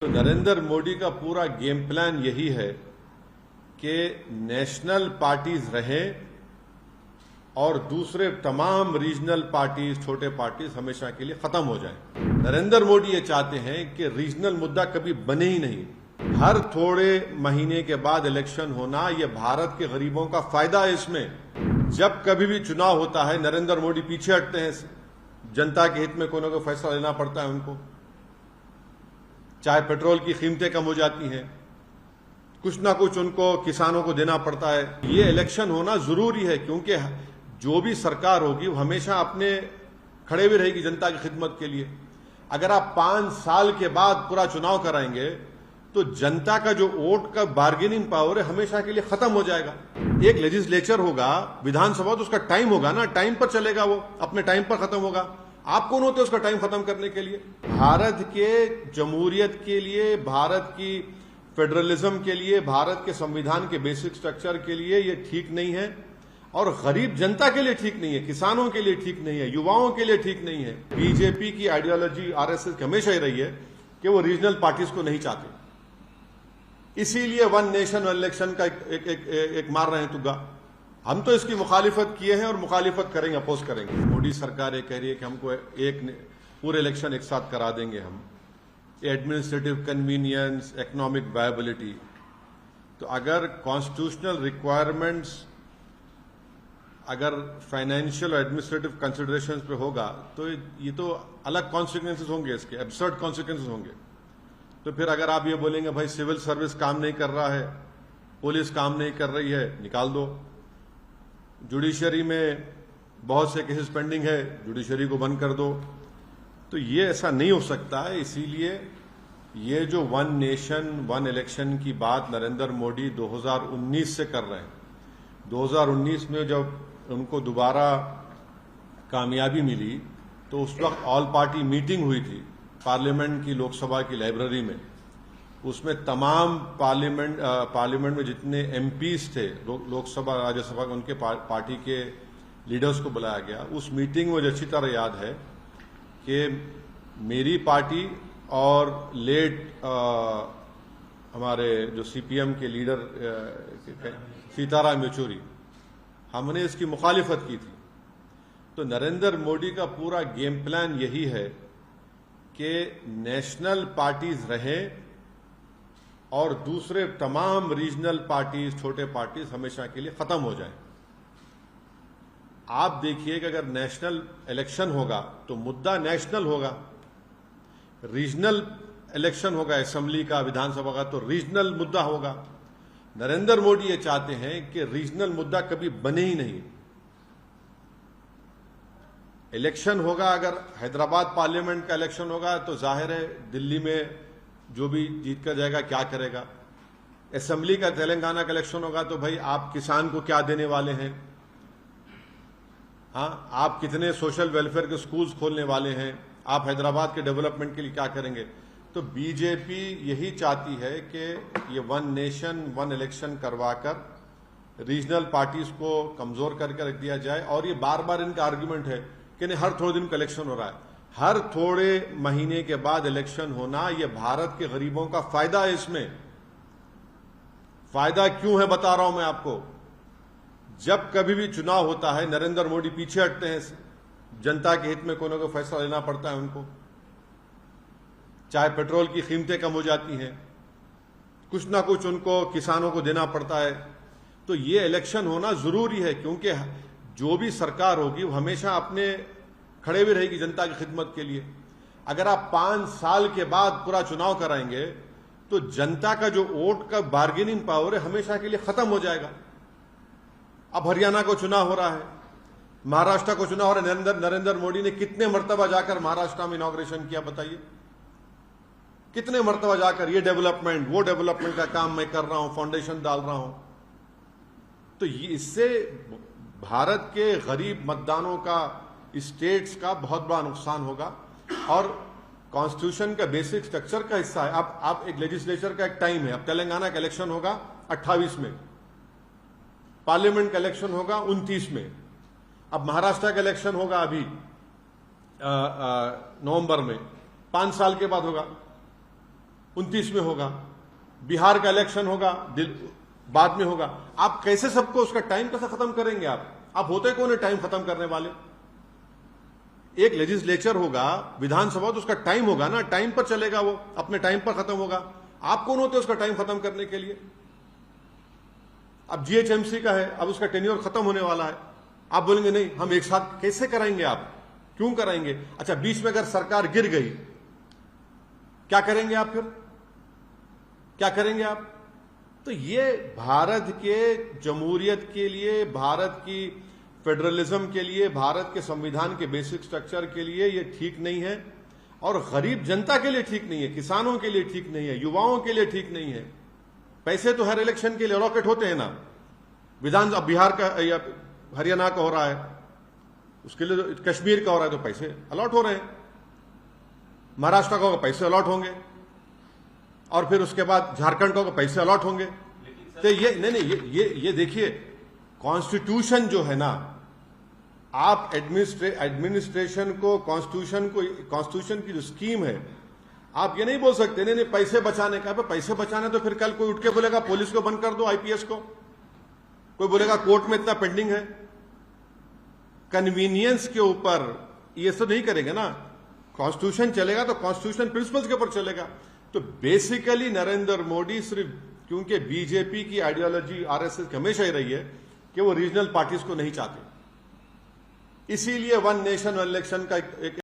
तो नरेंद्र मोदी का पूरा गेम प्लान यही है कि नेशनल पार्टीज रहें और दूसरे तमाम रीजनल पार्टीज, छोटे पार्टीज हमेशा के लिए खत्म हो जाएं। नरेंद्र मोदी ये चाहते हैं कि रीजनल मुद्दा कभी बने ही नहीं। हर थोड़े महीने के बाद इलेक्शन होना, ये भारत के गरीबों का फायदा है। इसमें जब कभी भी चुनाव होता है नरेंद्र मोदी पीछे हटते हैं। जनता के हित में कोई ना कोई फैसला लेना पड़ता है उनको, चाहे पेट्रोल की कीमतें कम हो जाती हैं, कुछ ना कुछ उनको किसानों को देना पड़ता है। ये इलेक्शन होना जरूरी है क्योंकि जो भी सरकार होगी वो हमेशा अपने खड़े भी रहेगी जनता की खिदमत के लिए। अगर आप 5 साल के बाद पूरा चुनाव कराएंगे तो जनता का जो वोट का बार्गेनिंग पावर है हमेशा के लिए खत्म हो जाएगा। एक लेजिस्लेचर होगा, विधानसभा, तो उसका टाइम होगा ना, टाइम पर चलेगा, वो अपने टाइम पर खत्म होगा। आप कौन होते हैं उसका टाइम खत्म करने के लिए? भारत के जमहूरियत के लिए, भारत की फेडरलिज्म के लिए, भारत के संविधान के बेसिक स्ट्रक्चर के लिए ये ठीक नहीं है और गरीब जनता के लिए ठीक नहीं है, किसानों के लिए ठीक नहीं है, युवाओं के लिए ठीक नहीं है। बीजेपी की आइडियोलॉजी, आरएसएस की हमेशा ही रही है कि वो रीजनल पार्टीज को नहीं चाहते, इसीलिए वन नेशन वन इलेक्शन का एक मार रहे हैं तुग्गा। हम तो इसकी मुखालिफत किए हैं और मुखालिफत करेंगे, अपोज करेंगे। मोदी सरकार ये कह रही है कि हमको एक पूरे इलेक्शन एक साथ करा देंगे हम, एडमिनिस्ट्रेटिव कन्वीनियंस, इकोनॉमिक वायबिलिटी। तो अगर कॉन्स्टिट्यूशनल रिक्वायरमेंट्स अगर फाइनेंशियल और एडमिनिस्ट्रेटिव कंसिडरेशंस पे होगा तो ये तो अलग कॉन्सिक्वेंसेस होंगे, इसके एब्सर्ड कॉन्सिक्वेंसेस होंगे। तो फिर अगर आप ये बोलेंगे भाई सिविल सर्विस काम नहीं कर रहा है, पुलिस काम नहीं कर रही है, निकाल दो। जुडिशरी में बहुत से केसेस पेंडिंग है, जुडिशरी को बंद कर दो। तो ये ऐसा नहीं हो सकता है। इसीलिए ये जो वन नेशन वन इलेक्शन की बात नरेंद्र मोदी 2019 से कर रहे हैं, 2019 में जब उनको दोबारा कामयाबी मिली तो उस वक्त ऑल पार्टी मीटिंग हुई थी पार्लियामेंट की, लोकसभा की लाइब्रेरी में। उसमें तमाम पार्लियामेंट में जितने एमपीज थे, लोकसभा राज्यसभा, उनके पार्टी के लीडर्स को बुलाया गया। उस मीटिंग में मुझे अच्छी तरह याद है कि मेरी पार्टी और लेट हमारे जो सीपीएम के लीडर सीताराम येचुरी, हमने इसकी मुखालिफत की थी। तो नरेंद्र मोदी का पूरा गेम प्लान यही है कि नेशनल पार्टीज रहें और दूसरे तमाम रीजनल पार्टीज, छोटे पार्टीज हमेशा के लिए खत्म हो जाएं। आप देखिए कि अगर नेशनल इलेक्शन होगा तो मुद्दा नेशनल होगा, रीजनल इलेक्शन होगा असेंबली का, विधानसभा का, तो रीजनल मुद्दा होगा। नरेंद्र मोदी ये चाहते हैं कि रीजनल मुद्दा कभी बने ही नहीं। इलेक्शन होगा, अगर हैदराबाद पार्लियामेंट का इलेक्शन होगा तो जाहिर है दिल्ली में जो भी जीत कर जाएगा क्या करेगा। असेंबली का तेलंगाना का इलेक्शन होगा तो भाई आप किसान को क्या देने वाले हैं, हाँ, आप कितने सोशल वेलफेयर के स्कूल्स खोलने वाले हैं, आप हैदराबाद के डेवलपमेंट के लिए क्या करेंगे। तो बीजेपी यही चाहती है कि ये वन नेशन वन इलेक्शन करवाकर रीजनल पार्टीज को कमजोर करके रख दिया जाए। और ये बार बार इनका आर्ग्यूमेंट है कि नहीं, हर थोड़े दिन का इलेक्शन हो रहा है, हर थोड़े महीने के बाद इलेक्शन होना, ये भारत के गरीबों का फायदा है। इसमें फायदा क्यों है बता रहा हूं मैं आपको। जब कभी भी चुनाव होता है नरेंद्र मोदी पीछे हटते हैं। जनता के हित में कोई ना कोई फैसला लेना पड़ता है उनको, चाहे पेट्रोल की कीमतें कम हो जाती हैं, कुछ ना कुछ उनको किसानों को देना पड़ता है। तो ये इलेक्शन होना जरूरी है क्योंकि जो भी सरकार होगी वो हमेशा अपने खड़े भी रहेगी जनता की खिदमत के लिए। अगर आप 5 साल के बाद पूरा चुनाव कराएंगे तो जनता का जो वोट का बार्गेनिंग पावर है हमेशा के लिए खत्म हो जाएगा। अब हरियाणा को चुनाव हो रहा है, महाराष्ट्र को चुनाव हो रहा है। नरेंद्र मोदी ने कितने मर्तबा जाकर महाराष्ट्र में इनॉग्रेशन किया बताइए, कितने मर्तबा जाकर ये डेवलपमेंट वो डेवलपमेंट का काम मैं कर रहा हूं, फाउंडेशन डाल रहा हूं। तो इससे भारत के गरीब मतदानों का, स्टेट्स का बहुत बड़ा नुकसान होगा और कॉन्स्टिट्यूशन का बेसिक स्ट्रक्चर का हिस्सा है। अब आप एक लेजिस्लेचर का एक टाइम है। अब तेलंगाना का इलेक्शन होगा 28 में, पार्लियामेंट का इलेक्शन होगा 29 में, अब महाराष्ट्र का इलेक्शन होगा अभी नवंबर में, 5 साल के बाद होगा। 29 में होगा, बिहार का इलेक्शन होगा, बाद में होगा। आप कैसे सबको उसका टाइम कैसे खत्म करेंगे? आप होते कौन है टाइम खत्म करने वाले? एक लेजिस्लेचर होगा, विधानसभा, तो उसका टाइम होगा ना, टाइम पर चलेगा, वो अपने टाइम पर खत्म होगा। आप कौन होते उसका टाइम खत्म करने के लिए? अब जीएचएमसी का है, अब उसका टेन्योर खत्म होने वाला है, आप बोलेंगे नहीं हम एक साथ कैसे कराएंगे? आप क्यों कराएंगे? अच्छा, बीच में अगर सरकार गिर गई, क्या करेंगे आप? फिर क्या करेंगे आप? तो ये भारत के जमहूरियत के लिए, भारत की फेडरलिज्म के लिए, भारत के संविधान के बेसिक स्ट्रक्चर के लिए ये ठीक नहीं है, और गरीब जनता के लिए ठीक नहीं है, किसानों के लिए ठीक नहीं है, युवाओं के लिए ठीक नहीं है। पैसे तो हर इलेक्शन के लिए अलॉकेट होते हैं ना, विधान, अब बिहार का या हरियाणा का हो रहा है, उसके लिए तो कश्मीर का हो रहा है, तो पैसे अलॉट हो रहे हैं, महाराष्ट्र का होगा पैसे अलॉट होंगे, और फिर उसके बाद झारखंड का पैसे अलॉट होंगे। तो ये नहीं, ये देखिए, कॉन्स्टिट्यूशन जो है ना, आप एडमिनिस्ट्रेशन को, कॉन्स्टिट्यूशन की जो स्कीम है, आप ये नहीं बोल सकते नहीं पैसे बचाने का। पैसे बचाने तो फिर कल कोई उठ के बोलेगा पुलिस को बंद कर दो, आईपीएस को, कोई बोलेगा कोर्ट में इतना पेंडिंग है। कन्वीनियंस के ऊपर ये सब नहीं करेंगे ना, कॉन्स्टिट्यूशन चलेगा तो कॉन्स्टिट्यूशन प्रिंसिपल्स के ऊपर चलेगा। तो बेसिकली नरेंद्र मोदी सिर्फ, क्योंकि बीजेपी की आइडियोलॉजी, आरएसएस की हमेशा ही रही है कि वो रीजनल पार्टीज को नहीं चाहते, इसीलिए वन नेशन वन इलेक्शन का एक